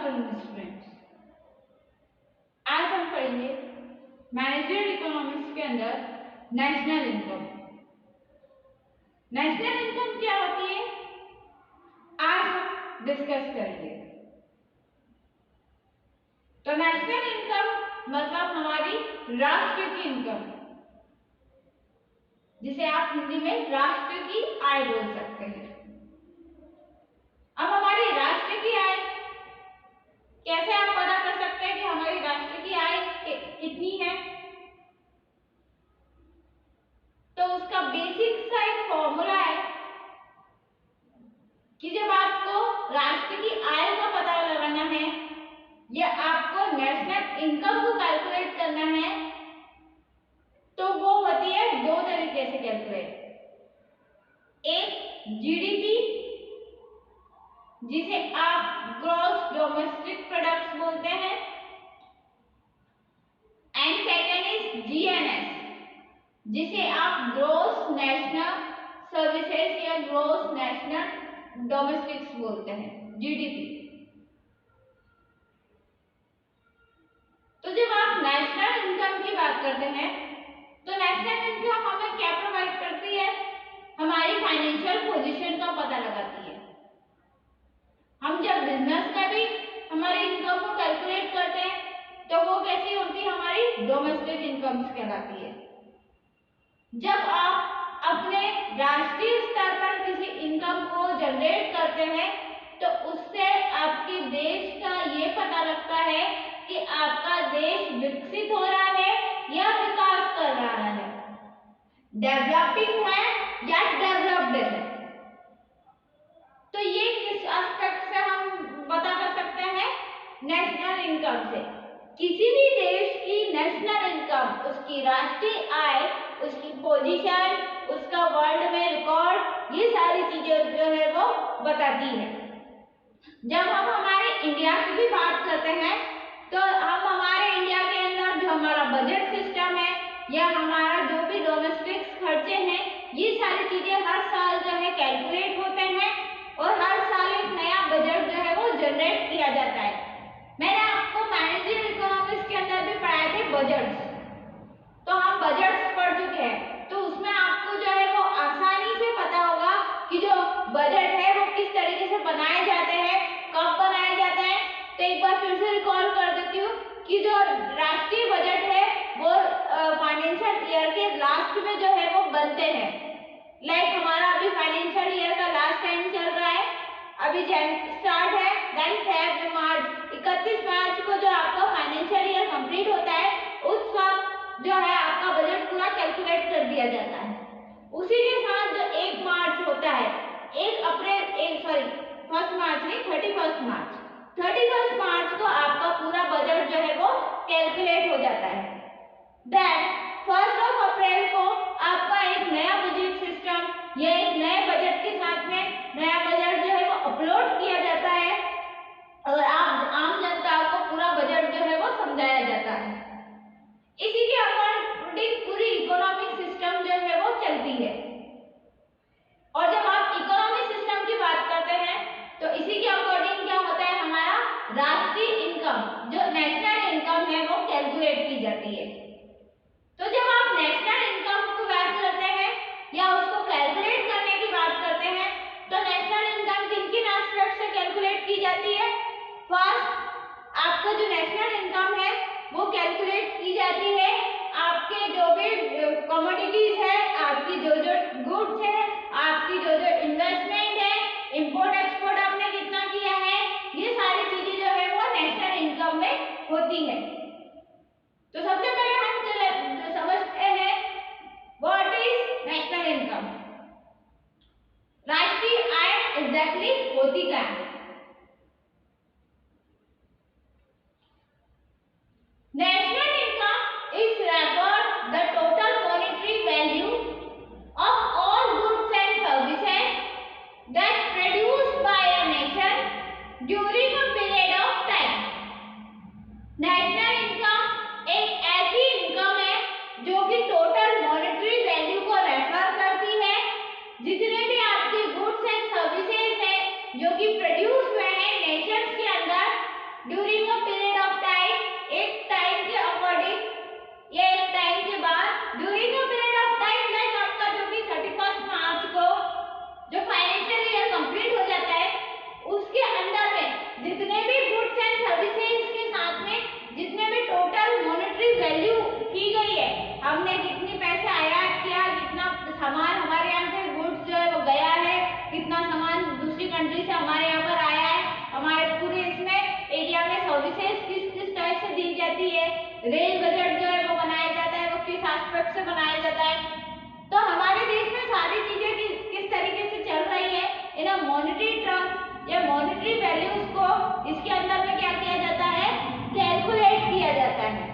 Afternoon students. आज हम पढ़ेंगे मैनेजरियल इकोनॉमिक्स के अंदर नेशनल इनकम। नेशनल इनकम क्या होती है आज हम डिस्कस करेंगे। तो नेशनल इनकम मतलब हमारी राष्ट्र की इनकम, जिसे आप हिंदी में राष्ट्र की आय बोल सकते हैं। अब हमारी राष्ट्र की आय कैसे आप पता कर सकते हैं कि हमारी राष्ट्र की आय कितनी है? तो उसका बेसिक सा एक फॉर्मूला है कि जब आपको राष्ट्र की आय का पता लगाना है या आपको नेशनल इनकम को कैलकुलेट करना है, तो वो होती है दो तरीके से कैलकुलेट। एक जीडीपी, जिसे आप ग्रॉस डोमेस्टिक प्रोडक्ट्स बोलते हैं, एंड सेकेंड इज जीएनएस, जिसे आप ग्रॉस नेशनल सर्विसेज या ग्रॉस नेशनल डोमेस्टिक्स बोलते हैं, जीडीपी। तो जब आप नेशनल इनकम की बात करते हैं तो नेशनल इनकम हमें क्या प्रोवाइड करती है? हमारी फाइनेंशियल पोजीशन का पता लगाती है। हम जब बिजनेस में भी हमारी इनकम को कैलकुलेट करते हैं तो वो कैसी होती है? हमारी डोमेस्टिक इनकम कहलाती है। जब आप अपने राष्ट्रीय स्तर पर किसी इनकम को जनरेट करते हैं तो उससे आपके देश का ये पता लगता है कि आपका देश विकसित हो रहा है या विकास कर रहा है, डेवलपिंग है या डेवलप्ड है। तो ये किस एस्पेक्ट से हम पता कर सकते हैं? नेशनल इनकम से। किसी भी देश की नेशनल इनकम, उसकी राष्ट्रीय आय, उसकी पोजीशन, उसका वर्ल्ड में रिकॉर्ड, ये सारी चीजें जो है वो बताती है। जब हम हमारे इंडिया की भी बात करते हैं तो हम हमारे इंडिया के अंदर जो हमारा बजट सिस्टम है या हमारा जो भी डोमेस्टिक खर्चे हैं, ये सारी चीजें हर साल जो है कैलकुलेट होते हैं और हर साल एक नया बजट जो है वो जनरेट किया जाता है। मैंने आपको मैनेजरियल इकोनॉमिक्स के अंदर भी पढ़ाए थे बजट्स, तो हम बजट्स पढ़ चुके हैं। तो उसमें आपको जो है वो आसानी से पता होगा कि जो बजट है वो किस तरीके से बनाए जाते हैं, कब बनाए जाते हैं। तो एक बार फिर से रिकॉल कर देती हूँ कि जो राष्ट्रीय बजट है वो फाइनेंशियल ईयर के लास्ट में जो है वो बनते हैं। लाइक हमारा अभी फाइनेंशियल ईयर का लास्ट टाइम चल रहा है, अभी जैन स्टार्ट है, देन फेब मार्च, 31 मार्च को जो आपका फाइनेंशियल ईयर कंप्लीट होता है, उस वक्त जो है आपका बजट पूरा कैलकुलेट कर दिया जाता है। उसी के साथ जो 1 मार्च होता है, 1 मार्च नहीं, 31 मार्च को आपका पूरा बजट जो है वो कैलकुलेट हो जाता है। देन 1 अप्रैल को आपका एक नया बजट सिस्टम या एक नए बजट के साथ में नया बजट जो है वो अपलोड किया जाता है और आम जनता को पूरा बजट जो है वो समझाया जाता है। इसी के अकॉर्डिंग पूरी इकोनॉमिक सिस्टम जो है वो चलती है। और जब आप इकोनॉमिक सिस्टम की बात करते हैं तो इसी के अकॉर्डिंग क्या होता है? हमारा राष्ट्रीय इनकम, जो नेशनल इनकम है, वो कैलकुलेट की जाती है। तो जब आप नेशनल इनकम की बात करते हैं या उसको कैलकुलेट करने की बात करते हैं तो नेशनल इनकम किन-किन एस्पेक्ट से कैलकुलेट की जाती है? फर्स्ट, आपका जो नेशनल इनकम है वो कैलकुलेट की जाती है आपके जो भी कमोडिटीज है, आपकी जो गुड्स है, आपकी जो इन्वेस्टमेंट है, इंपोर्ट एक्सपोर्ट आपने कितना किया है, ये सारी चीजें जो है वो नेशनल इनकम में होती है। तो सबसे पहले हम समझते हैं व्हाट इज नेशनल इनकम। राष्ट्रीय आय एग्जैक्टली होती क्या है? National income is refer the total monetary value of all goods and services that produced by a nation during a period of time. National income एक ऐसी इनकम है जो कि total monetary value को रेफर करती है। जितने भी आपके गुड्स एंड सर्विसेज है जो कि प्रोड्यूस हुए हैं नेशंस के अंदर, during a period of time, एक टाइम के अकॉर्डिंग या एक टाइम के बाद, during a period of time like आपका जो भी 31 मार्च को जो फाइनेंशियल ईयर कंप्लीट हो जाता है, उसके अंदर में जितने भी गुड्स एंड सर्विसेज के साथ में जितने भी टोटल मॉनेटरी वैल्यू की गई है, हमने कितने पैसे आयात किया, कितना सामान हमारे यहाँ से गुड्स जो है वो गया है, कितना सामान दूसरी कंट्री से हमारे यहाँ पर आया है, हमारे पूरे इसमें एरिया में सर्विसेज किस किस टाइप से दी जाती है, रेल बजट जो है वो बनाया जाता है, वो किस एस्पेक्ट से बनाया जाता है। तो हमारे देश में सारी चीजें किस तरीके से चल रही है इन अ मॉनेटरी टर्म या मॉनेटरी वैल्यूज को इसके अंदर में क्या किया जाता है, कैलकुलेट किया जाता है।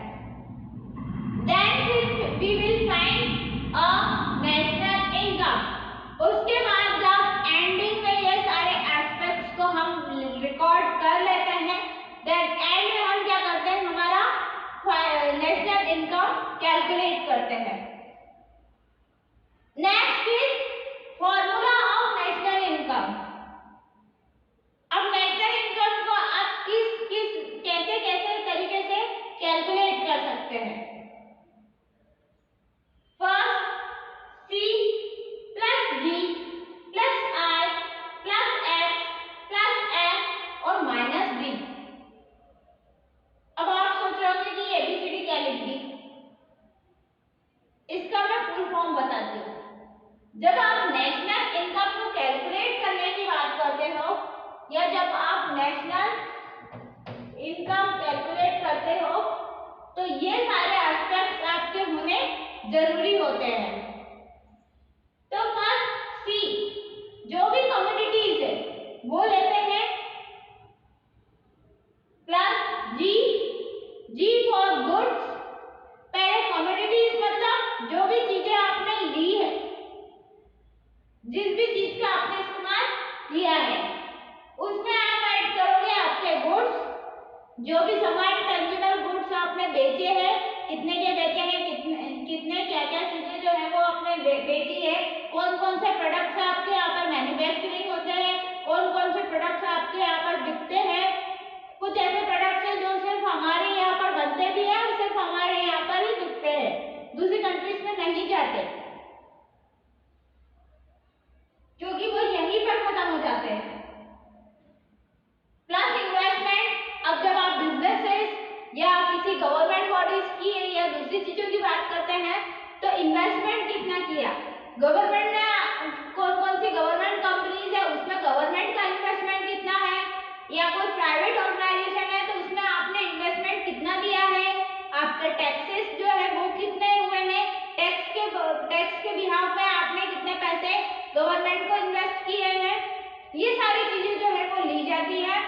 Then we will find a national income. उसके बाद जब एंडिंग में ये सारे एस्पेक्ट्स को हम रिकॉर्ड कर लेते हैं, देन एंड में हम क्या करते हैं, हमारा नेशनल इनकम कैलकुलेट करते हैं। Next is formula of national income. अब नेशनल इनकम को आप किस कैसे तरीके से कैलकुलेट कर सकते हैं। First C plus G plus I plus X plus F और माइनस D। अब आप सोच रहे होंगे कि ABCD क्या लिख दी, इसका मैं फुल फॉर्म बताती हूँ। जब आप नेशनल इनकम को कैलकुलेट करने की बात करते हो या जब आप नेशनल इनकम कैलकुलेट करते हो तो ये सारे एस्पेक्ट्स आपके होने जरूरी होते हैं। तो फर्स्ट C, जो भी कमोडिटीज है वो लेते हैं, प्लस G फॉर गुड्स। पहले कमोडिटीज मतलब जो भी चीजें आपने ली है, जिस भी चीज का आपने इस्तेमाल किया है, उसमें आप ऐड करोगे आपके गुड्स, जो भी सामान टेंजिबल गुड्स आपने बेचे हैं, कितने के बेचे हैं, कितने क्या क्या चीजें जो है वो आपने बेची है, कौन कौन से प्रोडक्ट्स आपके यहाँ पर मैन्युफैक्चरिंग होते हैं, कौन कौन से प्रोडक्ट्स आपके यहाँ पर बिकते हैं। कुछ ऐसे प्रोडक्ट्स हैं जो सिर्फ हमारे यहाँ पर बनते भी हैं और सिर्फ हमारे यहाँ पर ही बिकते हैं, दूसरी कंट्रीज में नहीं जाते, क्योंकि वो यहीं पर खत्म हो जाते हैं। Plus investment. अब जब आप बिजनेसेस या किसी गवर्नमेंट बॉडीज की या दूसरी चीजों की बात करते हैं तो इन्वेस्टमेंट कितना किया गवर्नमेंट ने, कौन कौन सी गवर्नमेंट कंपनीज है उसमें गवर्नमेंट का इन्वेस्टमेंट कितना है, या कोई प्राइवेट ऑर्गेनाइजेशन है तो उसमें आपने इन्वेस्टमेंट कितना दिया है, आपके टैक्सेस जो है वो कितने हुए हैं, टैक्स के बिहाफ में आपने कितने पैसे गवर्नमेंट को इन्वेस्ट किए हैं, ये सारी चीजें जो है वो ली जाती है।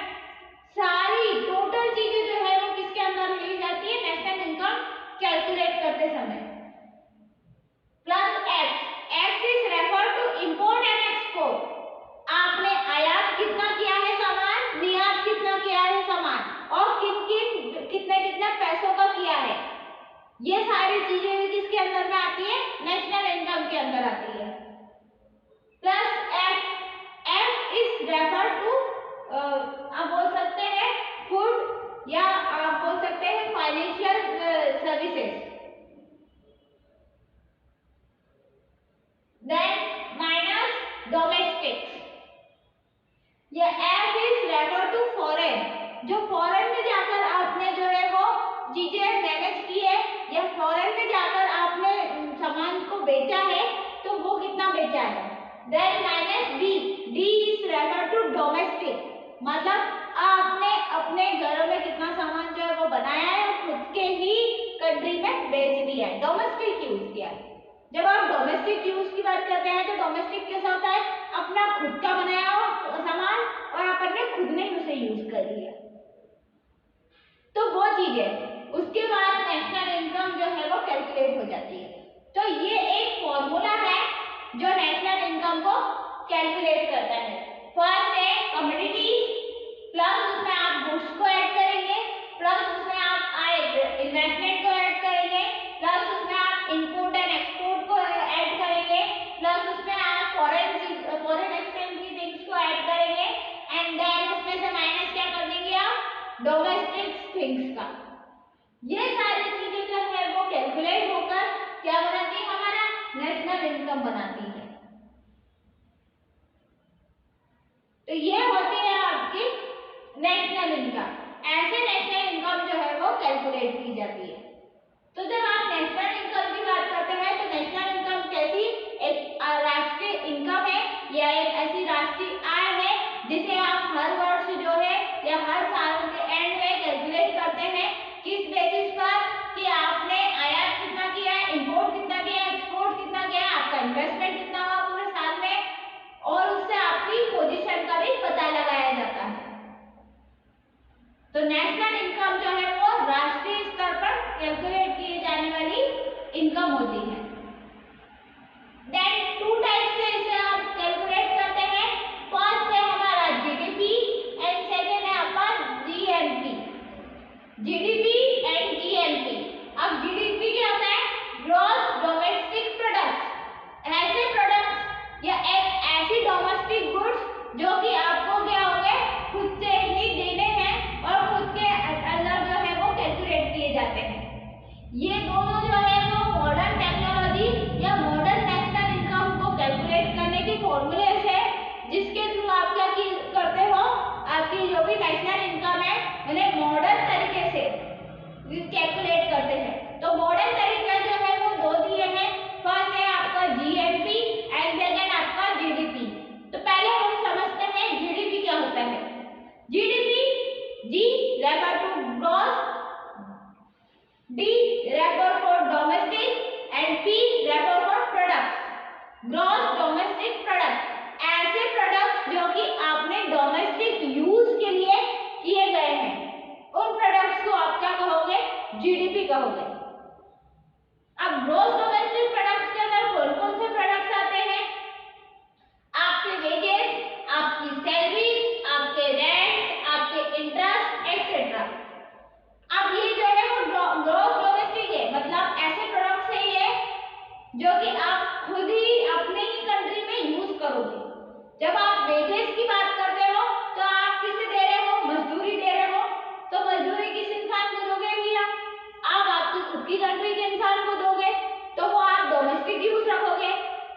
सारी टोटल चीजें जो है वो किसके अंदर ली जाती है, नेशनल इनकम कैलकुलेट करते समय। Plus X is refer to import and export. आपने आयात कितना किया है सामान, निर्यात कितना किया है सामान, और कितने पैसों का किया है, ये सारी चीजें भी किसके अंदर में आती है, नेशनल इनकम के अंदर आती है। Plus F is refer to, आप बोल सकते हैं फूड या आप बोल सकते हैं financial services. Then minus domestics, ये F is refer to foreign, जो फॉरेन में जाकर आपने जो है वो चीजें मैनेज की है या फॉरेन में जाकर आपने सामान को बेचा है तो वो कितना बेचा है। Then minus D is refer to domestic, मतलब आपने अपने घरों में कितना सामान जो है वो बनाया है और खुद के ही कंट्री में बेच दिया है, डोमेस्टिक यूज किया है। जब आप डोमेस्टिक यूज की बात करते हैं तो डोमेस्टिक कैसा होता है, अपना खुद का बनाया हुआ सामान और अपन ने खुद ने उसे यूज कर लिया, तो वो चीज है। उसके बाद नेशनल इनकम जो है वो कैलकुलेट हो जाती है। तो ये एक फॉर्मूला है जो नेशनल इनकम को कैलकुलेट करता है। फर्स्ट है कमोडिटी, प्लस उसमें आप गुड्स को ऐड करेंगे, प्लस उसमें आप इन्वेस्टमेंट को ऐड करेंगे, प्लस उसमें आप इंपोर्ट एंड एक्सपोर्ट को ऐड करेंगे, प्लस उसमें आप फॉरेन एक्सचेंज की थिंग्स को ऐड करेंगे, एंड देन उसमें से माइनस क्या कर देंगे आप, डोमेस्टिक नेशनल इनकम बनाती है। तो ये होती है आपकी नेशनल इनकम। ऐसे नेशनल इनकम जो है वो कैलकुलेट की जाती है। तो जब आप नेशनल इनकम की बात करते हैं तो नेशनल इनकम कैसी एक राष्ट्रीय इनकम है या एक ऐसी राष्ट्रीय आय है जिसे आप हर वर्ष जो है या हर साल के एंड में कैलकुलेट करते हैं। किस बेसिस पर कि आपने आयात कितना किया है, इंपोर्ट कितना किया है, एक्सपोर्ट कितना किया है, आपका इन्वेस्टमेंट कितना हुआ पूरे साल में, और उससे आपकी पोजीशन का भी पता लगाया जाता है। तो नेशनल इनकम जो है वो राष्ट्रीय स्तर पर कैलकुलेट किए जाने वाली इनकम होती है। देन टू टाइप से इसे आप कैलकुलेट करते हैं। फर्स्ट है हमारा जीडीपी एंड सेकंड है आपका जीएनपी। GDP and GNP. अब जीडीपी क्या होता है? Gross domestic product. ऐसे प्रोडक्ट्स या एक ऐसी डोमेस्टिक गुड्स जो कि आपको क्या होंगे खुद से ही देने हैं और खुद के अंदर जो है वो कैलकुलेट किए जाते हैं। ये दोनों जो है वो मॉडर्न टेक्नोलॉजी या मॉडर्न नेशनल इनकम को कैलकुलेट करने की फॉर्मूलेस है जिसके थ्रू आप क्या करते हो, आपकी जो भी नेशनल इनकम है उन्हें मॉडर्न तरीके से कैलकुलेट करते हैं। तो मॉडर्न तरीका जो है वो दो दिए हैं। फर्स्ट है आपका जीएनपी एंड सेकंड आपका जीडीपी। तो पहले हम समझते हैं जीडीपी क्या होता है। GDP, G refer to gross, D refer for domestic and P refer for product. Gross domestic product ऐसे प्रोडक्ट्स जो कि आपने डोमेस्टिक यूज के लिए किए गए हैं, उन प्रोडक्ट्स को आप क्या कहोगे? जीडीपी कहोगे। अब ग्रॉस डोमेस्टिक प्रोडक्ट्स के अंदर कौन कौन से प्रोडक्ट्स आते हैं? आपके वेजेस, आपकी सैलरीज, आपके रेंट्स, आपके इंटरेस्ट एक्सेट्रा। अब ये जो है वो ग्रॉस डोमेस्टिक है, मतलब ऐसे प्रोडक्ट्स है ये जो कि आप खुद ही अपने ही कंट्री में यूज करोगे। जब आप वेजेस की बात करते हो तो आप किसे दे रहे हो? मजदूरी दे रहे हो। तो मजदूरी किस इंसान को दोगे भैया? आप आपकी खुद की कंट्री के इंसान को दोगे, तो वो आप डोमेस्टिक यूज रखोगे।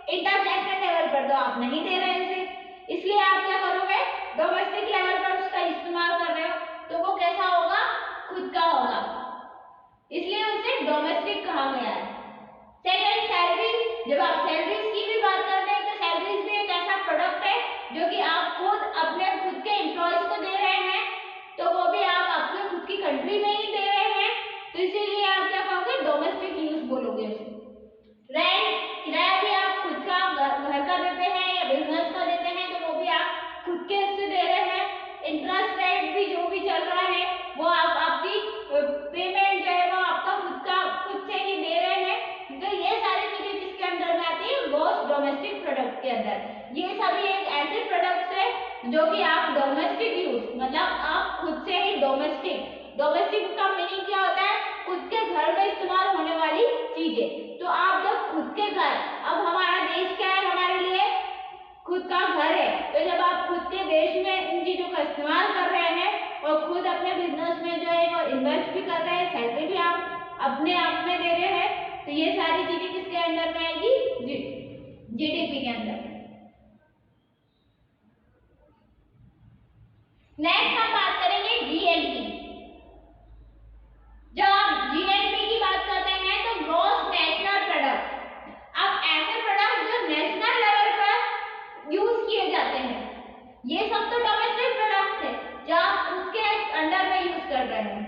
इंटरनेशनल लेवल पर तो आप नहीं दे रहे इसे, इसलिए आप क्या करोगे? डोमेस्टिक लेवल पर उसका इस्तेमाल कर रहे हो, तो वो कैसा होगा? खुद का होगा, इसलिए उसे डोमेस्टिक कहा गया है। Second salary. जब आप सैलरीज की भी बात करते हैं तो सैलरीज भी एक ऐसा प्रोडक्ट है जो कि आप खुद अपने खुद के एम्प्लॉयज को दे रहे हैं, तो वो भी आप अपने खुद की कंट्री में ही दे रहे हैं, तो इसीलिए आप क्या कहोगे? डोमेस्टिक यूज बोलोगे उसे। रेंट, किराया भी आप खुद का घर का देते हैं या बिजनेस का देते हैं, तो वो भी आप खुद के हिस्से दे रहे हैं। इंटरेस्ट रेट भी जो भी चल रहा है वो आप आपकी पेमेंट जो है वो आपका खुद से ही दे रहे हैं। तो ये सारी चीजें किसके अंदर में आती है? ग्रॉस डोमेस्टिक प्रोडक्ट के अंदर। ये सभी एक ऐसे प्रोडक्ट्स है जो कि आप डोमेस्टिक यूज, मतलब आप खुद से ही डोमेस्टिक का मीनिंग क्या होता है? खुद के घर में इस्तेमाल होने वाली चीजें। तो आप जब खुद के घर, अब हमारा देश क्या है? हमारे लिए खुद का घर है, तो जब आप खुद के देश में इन चीजों का इस्तेमाल कर रहे हैं और खुद अपने बिजनेस में जो है वो इन्वेस्ट भी कर रहे हैं, सैलरी भी आप अपने आप में दे रहे हैं, तो ये सारी चीजें किसके अंदर में आएगी? जीडीपी के अंदर। नेक्स्ट हम बात करेंगे जीएनपी। जब आप जीएनपी की बात करते हैं तो ग्रॉस नेशनल प्रोडक्ट। अब ऐसे प्रोडक्ट जो नेशनल लेवल पर यूज किए जाते हैं, ये सब तो डोमेस्टिक प्रोडक्ट्स है जो आप उसके अंडर में यूज कर रहे हैं।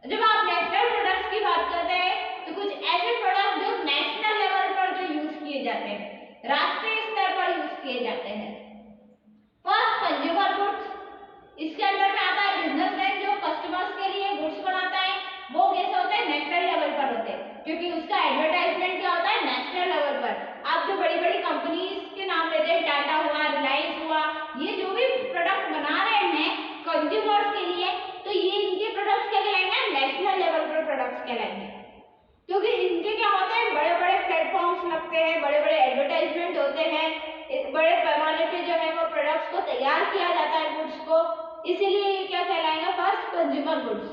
जब आप नेशनल प्रोडक्ट्स की बात करते हैं तो कुछ ऐसे प्रोडक्ट जो नेशनल लेवल पर जो यूज किए जाते हैं, राष्ट्रीय स्तर पर यूज किए जाते हैं। फर्स्ट कंज्यूमर गुड्स, इसके अंदर में आता है बिजनेसमैन जो कस्टमर्स के लिए गुड्स बनाता है, वो कैसे होते हैं? नेशनल लेवल पर होते हैं, क्योंकि उसका एडवर्टाइजमेंट क्या होता है? नेशनल लेवल पर। आप जो बड़ी बड़ी कंपनीज के नाम लेते हैं, टाटा हुआ, रिलायंस हुआ, ये जो भी प्रोडक्ट बना रहे हैं कंज्यूमर्स के लिए, तो ये इनके प्रोडक्ट्स क्या कहलाएंगे? नेशनल लेवल पर प्रोडक्ट्स कहलाएंगे, क्योंकि इनके क्या होते हैं? बड़े बड़े प्लेटफॉर्म्स लगते हैं, बड़े बड़े एडवर्टाइजमेंट होते हैं, बड़े पैमाने पे जो है वो प्रोडक्ट्स को तैयार किया जाता है, गुड्स को, इसीलिए ये क्या कहलाएगा? First consumer goods.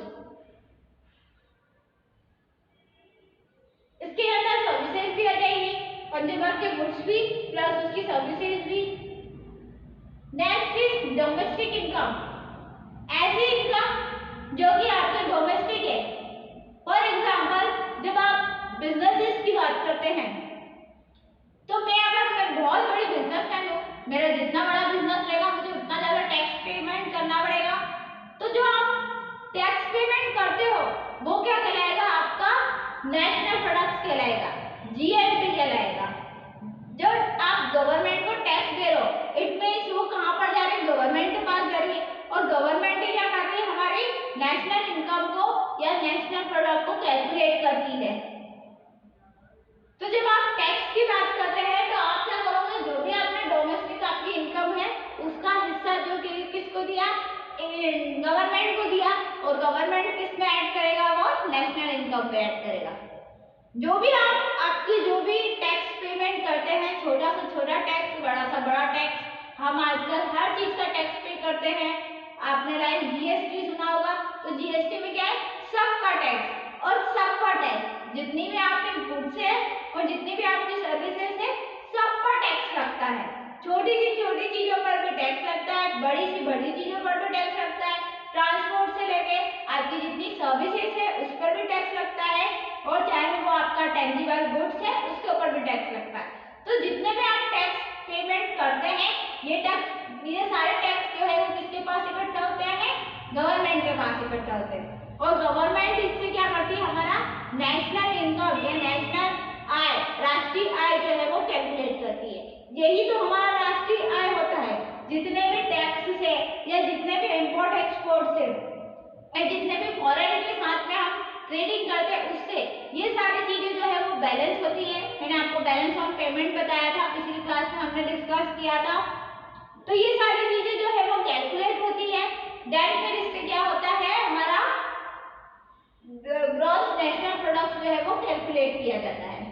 इसके अंदर सर्विसेज भी आ जाएंगी, कंज्यूमर के गुड्स भी प्लस उसकी सर्विसेज भी। नेक्स्ट इज डोमेस्टिक इनकम, ऐसी इनकम जो कि आपके डोमेस्टिक है। फॉर एग्जांपल जब आप बिजनेसेस की बात करते हैं तो मैं बहुत बड़ी बिजनेसमैन हूँ, मेरा जितना बड़ा बिजनेस रहेगा मुझे उतना ज्यादा टैक्स पेमेंट करना पड़ेगा। तो जो आप टैक्स पेमेंट करते हो वो क्या कहलाएगा, आपका नेशनल प्रोडक्ट्स कहलाएगा, जीएसटी कहलाएगा। जब आप गवर्नमेंट को टैक्स दे रहे हो इट मींस वो कहां पर जा रही है, गवर्नमेंट के पास जा रही है, और गवर्नमेंट ही क्या करती है, हमारी नेशनल इनकम को या नेशनल प्रोडक्ट को कैलकुलेट करती है। तो जब आप टैक्स की बात करते हैं तो आप क्या करोगे, जो भी आपने डोमेस्टिक आपकी इनकम है उसका हिस्सा जो कि किसको दिया, गवर्नमेंट को दिया, और गवर्नमेंट किस में ऐड करेगा, वो नेशनल इनकम में ऐड करेगा। जो भी आपकी जो भी टैक्स पेमेंट करते हैं, छोटा से छोटा टैक्स, बड़ा से बड़ा टैक्स, हम आजकल हर चीज का टैक्स पे करते हैं। आपने लाइन जीएसटी सुना होगा, तो जीएसटी में क्या है, सबका टैक्स, और सबका टैक्स जितनी भी आपकी गुड्स है और जितनी भी आपकी सर्विसेज है सब पर टैक्स लगता है। छोटी चीजों पर भी टैक्स लगता है, बड़ी सी बड़ी चीजों पर भी टैक्स लगता है, ट्रांसपोर्ट से लेके आपकी जितनी सर्विसेज है उस पर भी टैक्स लगता है, और चाहे वो आपका टेंजिबल गुड्स है उसके ऊपर भी टैक्स लगता है। तो जितने भी आप टैक्स पेमेंट करते हैं ये सारे टैक्स जो है वो किसके पास इकट्ठा होते हैं, गवर्नमेंट के पास इकट्ठा होते हैं, और गवर्नमेंट इससे क्या करती है, हमारा नेशनल इनकम या नेशनल आय, राष्ट्रीय आय जो है वो कैलकुलेट करती है। यही तो हमारा राष्ट्रीय आय होता है, जितने भी टैक्स से या जितने भी इंपोर्ट एक्सपोर्ट से या जितने भी फॉरेन के साथ में हम ट्रेडिंग करते हैं उससे ये सारी चीजें जो है वो बैलेंस होती है। मैंने आपको बैलेंस ऑन पेमेंट बताया था, पिछली क्लास में हमने डिस्कस किया था। तो ये सारी चीजें जो है वो कैलकुलेट होती है, देन फिर इससे क्या होता है, हमारा ग्रॉस नेशनल प्रोडक्ट जो है वो कैलकुलेट किया जाता है।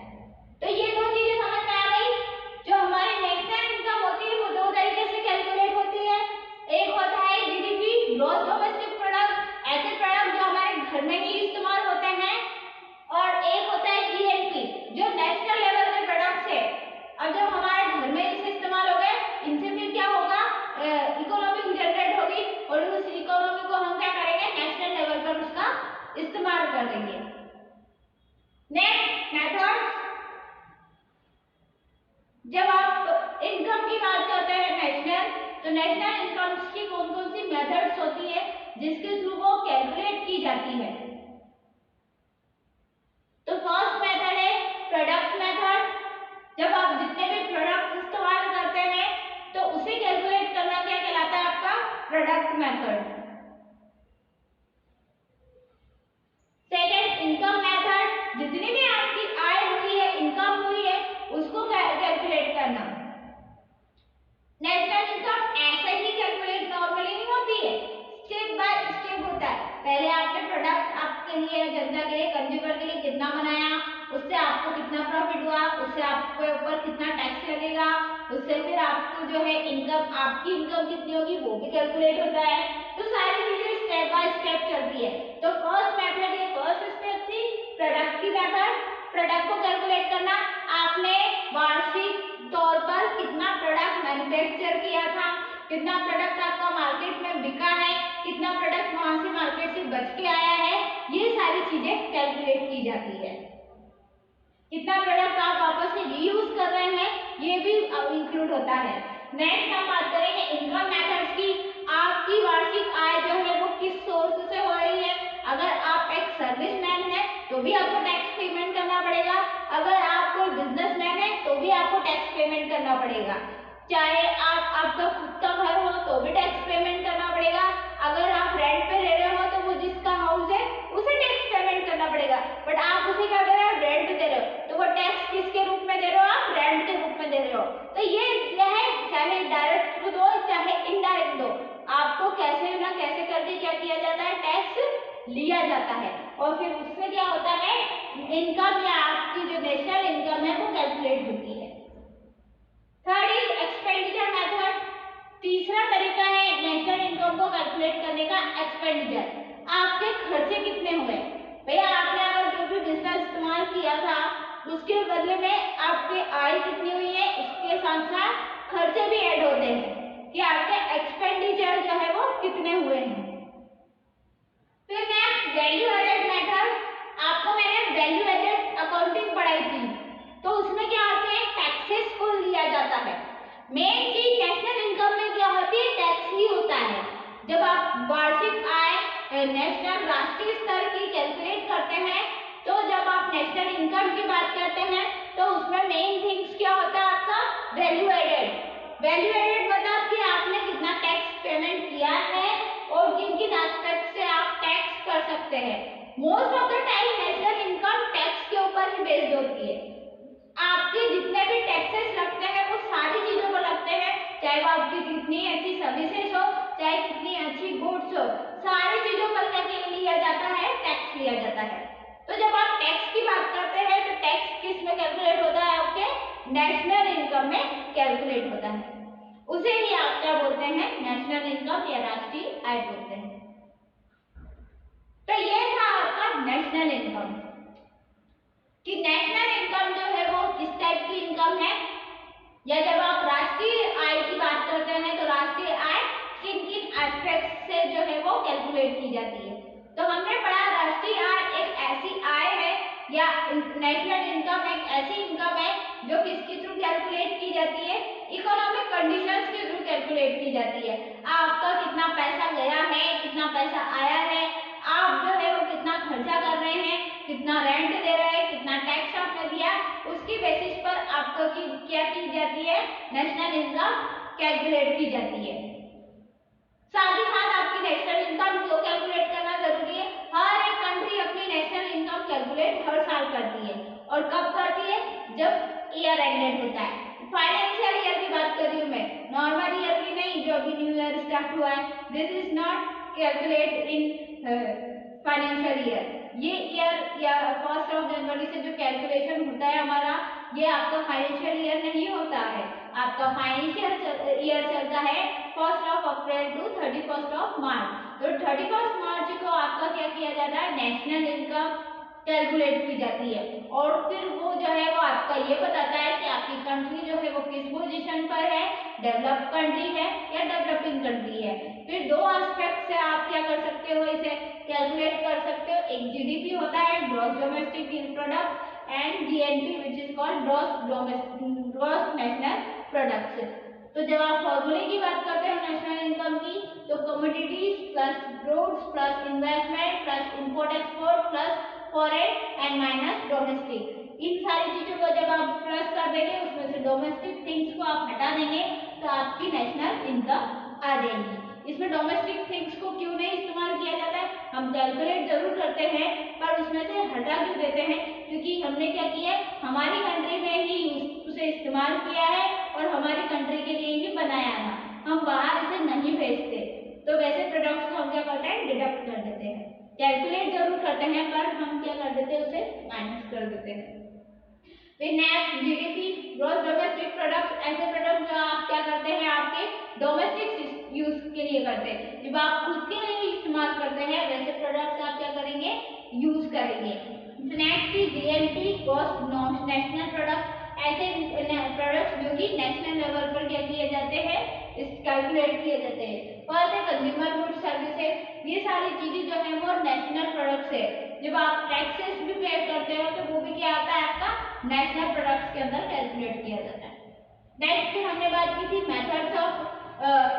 तो ये दो चीजें समझ में आ गई। जो हमारी नेशनल इनकम होती है वो दो तरीके से कैलकुलेट होती है, एक होता है जीडीपी, ग्रॉस डोमेस्टिक प्रोडक्ट, ऐसे प्रोडक्ट जो हमारे घर में ही इस्तेमाल होते हैं, और एक होता है जीएनपी जो नेशनल लेवल के प्रोडक्ट्स है। अब जब हमारे घर में इसे इस्तेमाल हो गए, इनसे फिर क्या होगा, इकोनॉमी जनरेट होगी, और उस इकोनॉमी को हम क्या करेंगे, नेशनल लेवल पर उसका इस्तेमाल कर देंगे। नेक्स्ट मेथड, जब आप इनकम की बात करते हैं नेशनल, तो नेशनल इनकम की कौन-कौन सी मेथड्स होती है जिसके थ्रू वो कैलकुलेट की जाती है। तो फर्स्ट मेथड है प्रोडक्ट मेथड। जब आप जितने भी प्रोडक्ट इस्तेमाल करते हैं तो उसे कैलकुलेट करना क्या कहलाता है, आपका product method. Second income method, जितनी भी आपकी आय हुई है, इनकम हुई है, उसको कैलकुलेट करना। नेशनल इनकम ऐसे ही कैलकुलेट नॉर्मली नहीं होती है, स्टेप बाय स्टेप होता है। पहले आपने प्रोडक्ट आपके लिए, जनता के लिए, कंज्यूमर के लिए कितना बनाया, उससे आपको कितना प्रॉफिट हुआ, उससे आपके ऊपर कितना टैक्स लगेगा, उससे फिर आपको जो है इनकम, आपकी इनकम कितनी होगी वो भी कैलकुलेट होता है। तो सारी चीजें स्टेप बाय स्टेप चलती है। तो फर्स्ट मेथड, ये फर्स्ट स्टेप थी प्रोडक्ट की मेथड, प्रोडक्ट को कैलकुलेट करना। आपने वार्षिक तौर पर कितना प्रोडक्ट मैन्युफैक्चर किया था, कितना प्रोडक्ट आपका मार्केट में बिका है, कितना प्रोडक्ट वहां से मार्केट से बच के आया है, ये सारी चीजें कैलकुलेट की जाती है। कितना प्रोडक्ट आप वापस से रीयूज कर रहे हैं ये भी इंक्लूड होता है। नेक्स्ट हम बात करेंगे इनकम मेथड्स की। आपकी वार्षिक आय जो है वो किस सोर्स से हो रही है। अगर आप एक सर्विसमैन है तो भी आपको टैक्स पेमेंट करना पड़ेगा, अगर आप कोई बिजनेसमैन है तो भी आपको टैक्स पेमेंट करना पड़ेगा, चाहे आपका खुद का घर हो तो भी टैक्स पेमेंट करना पड़ेगा, अगर आप रेंट पे रह रहे हो तो वो जिसका हाउस है उसे टैक्स पेमेंट करना पड़ेगा। बट आप उसे क्या दे रहे हो, रेंट दे रहे हो, तो वो टैक्स किसके रूप में दे रहे हो, आप रेंट के रूप में दे रहे हो। तो ये है, चाहे डायरेक्ट दो चाहे इनडायरेक्ट दो, आपको कैसे ना कैसे करके क्या किया जाता है, टैक्स लिया जाता है, और फिर उससे क्या होता है, इनकम या आपकी जो नेशनल इनकम है वो कैलकुलेट होती है। Third is expenditure method. तीसरा तरीका है नेशनल इनकम को कैलकुलेट करने का, एक्सपेंडिचर। आपके खर्चे कितने हुए, भैया आपने अगर जो भी बिजनेस इस्तेमाल किया था उसके बदले में आपके आय कितनी हुई है, इसके साथ साथ खर्चे भी ऐड होते हैं कि आपके एक्सपेंडिचर जो है वो कितने हुए हैं। फिर नेक्स्ट वैल्यू एडेड मेथड, आपको मैंने वैल्यू एडेड अकाउंटिंग पढ़ाई थी, तो उसमें क्या होते हैं, टैक्सेस को लिया जाता है। मेन चीज नेशनल इनकम में क्या होती है, टैक्स ही होता है। जब आप वार्षिक आय नेशनल राष्ट्रीय स्तर की कैलकुलेट करते हैं, तो जब आप नेशनल इनकम की बात करते हैं तो उसमें मेन थिंग्स क्या होता है आपका, वैल्यू एडेड। वैल्यू एडेड मतलब कि आपने कितना टैक्स पेमेंट किया है और किन किन एस्पेक्ट से आप टैक्स कर सकते हैं। Most of the time national income tax के ऊपर ही बेस्ड होती है। आपके जितने भी टैक्सेस लगते हैं वो सारी चीजों को लगते हैं, चाहे वो आपकी कितनी अच्छी सर्विसेज हो, चाहे कितनी अच्छी गुड्स हो, सारी चीजों पर क्या लिया जाता है, टैक्स लिया जाता है। तो जब आप टैक्स की बात करते हैं तो टैक्स किस में कैलकुलेट होता है, आपके नेशनल इनकम में कैलकुलेट होता है। उसे ही आप क्या बोलते हैं, नेशनल इनकम या राष्ट्रीय आय बोलते हैं। तो ये था आपका नेशनल इनकम कि नेशनल इनकम जो है वो किस टाइप की इनकम है, या जब आप राष्ट्रीय आय की बात करते हैं तो राष्ट्रीय आय किन किन एस्पेक्ट से जो है वो कैलकुलेट की जाती है। तो हमने पढ़ा राष्ट्रीय आय एक ऐसी आय है या नेशनल इनकम एक ऐसी इनकम है जो किसके थ्रू कैलकुलेट की जाती है, इकोनॉमिक कंडीशंस के थ्रू कैलकुलेट की जाती है। आपका कितना पैसा गया है, कितना पैसा आया है, आप जो है वो कितना खर्चा कर रहे हैं, कितना रेंट दे रहे हैं, कितना टैक्स आपने दिया, उसकी बेसिस पर आपको क्या की जाती है, नेशनल इनकम कैलकुलेट की जाती है। साथ ही साथ आपकी नेशनल इनकम को कैलकुलेट करना जरूरी है। हर एक कंट्री अपनी नेशनल इनकम कैलकुलेट हर साल करती है, और कब करती है, जब ईयर एंडेड होता है। फाइनेंशियल ईयर की बात कर रही हूँ मैं, नॉर्मल ईयर की नहीं, जो अभी न्यू ईयर स्टार्ट हुआ है, this is not calculate in financial year. ये ईयर या 1 जनवरी से जो कैलकुलेशन होता है हमारा, ये आपका फाइनेंशियल ईयर नहीं होता है। आपका फाइनेंशियल ईयर चलता है 1 अप्रैल टू 31 मार्च। तो 31 मार्च को आपका क्या किया जाता है, नेशनल इनकम कैलकुलेट की जाती है, और फिर वो जो है वो आपका ये बताता है कि आपकी कंट्री जो है वो किस पोजीशन पर है, डेवलप्ड कंट्री है या डेवलपिंग कंट्री है। फिर दो एस्पेक्ट से आप क्या कर सकते हो, इसे कैलकुलेट कर सकते हो। एक जीडीपी होता है, gross domestic product, and GNP which is called gross national product. तो जब आप फॉर्मूले की बात करते हो नेशनल इनकम की, तो commodities plus goods plus investment plus import export plus foreign and minus domestic, इन सारी चीजों को जब आप प्लस कर देंगे, उसमें से डोमेस्टिक थिंग्स को आप हटा देंगे, तो आपकी नेशनल इनकम आ जाएगी। इसमें डोमेस्टिक थिंग्स को क्यों नहीं इस्तेमाल किया जाता है, हम कैलकुलेट जरूर करते हैं पर उसमें से हटा क्यों देते हैं, क्योंकि हमने क्या किया है, हमारी कंट्री में ही उसे इस्तेमाल किया है और हमारी कंट्री के लिए ही बनाया था, हम बाहर इसे नहीं भेजते। तो वैसे प्रोडक्ट्स को हम क्या करते हैं, डिडक्ट कर देते हैं। कैलकुलेट जरूर करते हैं पर हम क्या कर देते हैं, उसे माइनस कर देते हैं। फिर next GDP, gross domestic product, ऐसे प्रोडक्ट जो आप क्या करते हैं, आपके डोमेस्टिक यूज के लिए करते हैं। जब आप खुद के लिए इस्तेमाल करते हैं वैसे प्रोडक्ट्स आप क्या करेंगे, यूज करेंगे। नेक्स्ट की जीएनपी, ग्रॉस नेशनल प्रोडक्ट, ऐसे प्रोडक्ट्स जो कि नेशनल लेवल पर क्या किए जाते हैं, इस कैलकुलेट किए जाते हैं। फर्स्ट है कंज्यूमर गुड्स सर्विसेज, ये सारी चीजें जो है वो नेशनल प्रोडक्ट्स है। जब आप टैक्सेस भी पे करते हो तो वो भी क्या आता है, आपका नेशनल प्रोडक्ट्स के अंदर कैलकुलेट किया जाता है। नेक्स्ट फिर हमने बात की थी मेथड्स ऑफ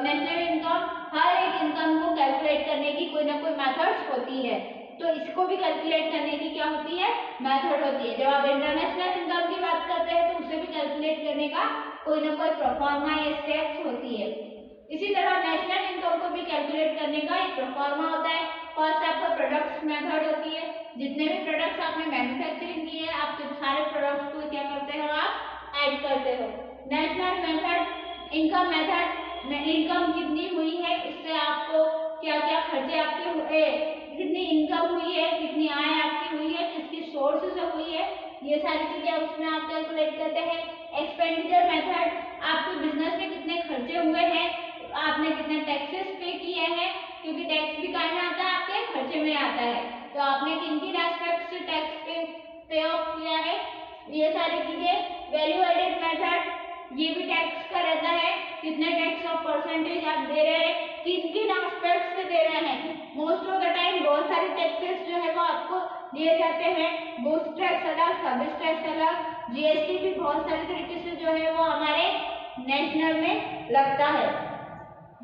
नेशनल इनकम। हर एक इनकम को कैलकुलेट करने की कोई ना कोई मेथड्स होती है, तो इसको भी कैलकुलेट करने की क्या होती है, मेथड होती है। जब आप इंटरनेशनल इनकम की बात करते हैं तो उसे भी कैलकुलेट करने का कोई ना कोई प्रोफार्मा या स्टेप्स होती है। इसी तरह नेशनल इनकम को भी कैलकुलेट करने का एक प्रोफार्मा होता है। फर्स्ट आपका प्रोडक्ट्स मेथड होती है, जितने भी प्रोडक्ट्स आपने मैन्युफैक्चरिंग किए हैं आपके सारे प्रोडक्ट्स को क्या करते हो, आप ऐड करते हो। National method, income method, income कितनी हुई है, उससे आपको क्या क्या खर्चे आपके हुए, कितनी इनकम हुई है, कितनी आय आपकी हुई है, किसकी सोर्स से हुई है, ये सारी चीजें उसमें आप कैलकुलेट करते हैं। एक्सपेंडिचर मेथड, आपके बिजनेस में कितने खर्चे हुए हैं, आपने कितने टैक्सेस पे किए हैं, क्योंकि टैक्स भी कहाँ में आता है, आपके खर्चे में आता है, तो आपने किन किन एस्पेक्ट से टैक्स पे ऑफ किया है। ये सारी चीजें। वैल्यू एडेड मेथड, ये भी टैक्स का रहता है, कितने टैक्स ऑफ परसेंटेज आप दे रहे हैं, किन किन एस्पेक्ट से दे रहे हैं। मोस्ट ऑफ द टाइम बहुत सारे टैक्सेस जो है वो आपको दिए जाते हैं, गुड्स टैक्स अलग, सर्विस टैक्स अलग, जीएसटी भी बहुत सारे तरीके से जो है वो हमारे नेशनल में लगता है।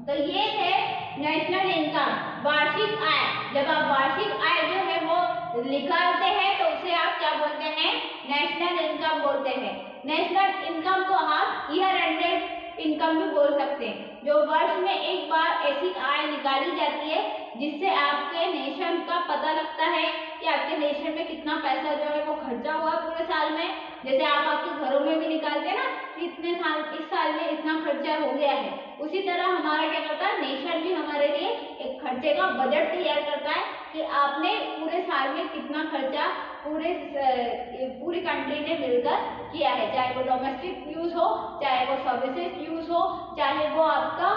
तो ये है नेशनल इनकम, वार्षिक आय। जब आप वार्षिक आय जो है वो निकालते हैं तो उसे आप क्या बोलते हैं, नेशनल इनकम बोलते हैं। नेशनल इनकम को आप ईयर एंडेड इनकम भी बोल सकते हैं, जो वर्ष में एक बार ऐसी आय निकाली जाती है जिससे आपके नेशन का पता लगता है कि आपके नेशन में कितना पैसा जो है वो खर्चा हुआ पूरे साल में। जैसे आप आपके घरों में भी निकालते हैं ना कि इतने साल, इस साल में इतना खर्चा हो गया है, उसी तरह हमारा क्या करता है, नेशन भी हमारे लिए एक खर्चे का बजट तैयार करता है कि आपने पूरे साल में कितना खर्चा पूरी कंट्री ने मिलकर किया है, चाहे वो डोमेस्टिक यूज हो, चाहे वो सर्विसेज यूज हो, चाहे वो आपका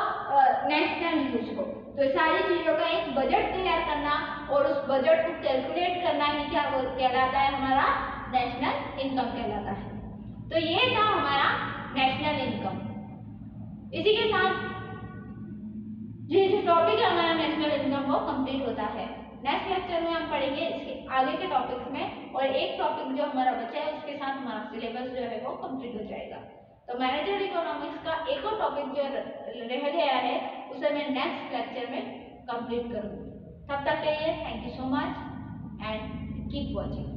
नेशनल यूज हो। तो सारी चीजों का एक बजट तैयार करना और उस बजट को कैलकुलेट करना ही क्या कहलाता है, हमारा नेशनल इनकम कहलाता है। तो ये था हमारा नेशनल इनकम। इसी के साथ जो टॉपिक है हमारा नेशनल इनकम वो कंप्लीट होता है। नेक्स्ट लेक्चर में हम पढ़ेंगे इसके आगे के टॉपिक्स में, और एक टॉपिक जो हमारा बचा है उसके साथ हमारा सिलेबस जो है वो कंप्लीट हो जाएगा। तो मैनेजर इकोनॉमिक्स का एक और टॉपिक जो रह गया है उसे मैं नेक्स्ट लेक्चर में कंप्लीट करूंगी। तब तक के लिए thank you so much and keep watching.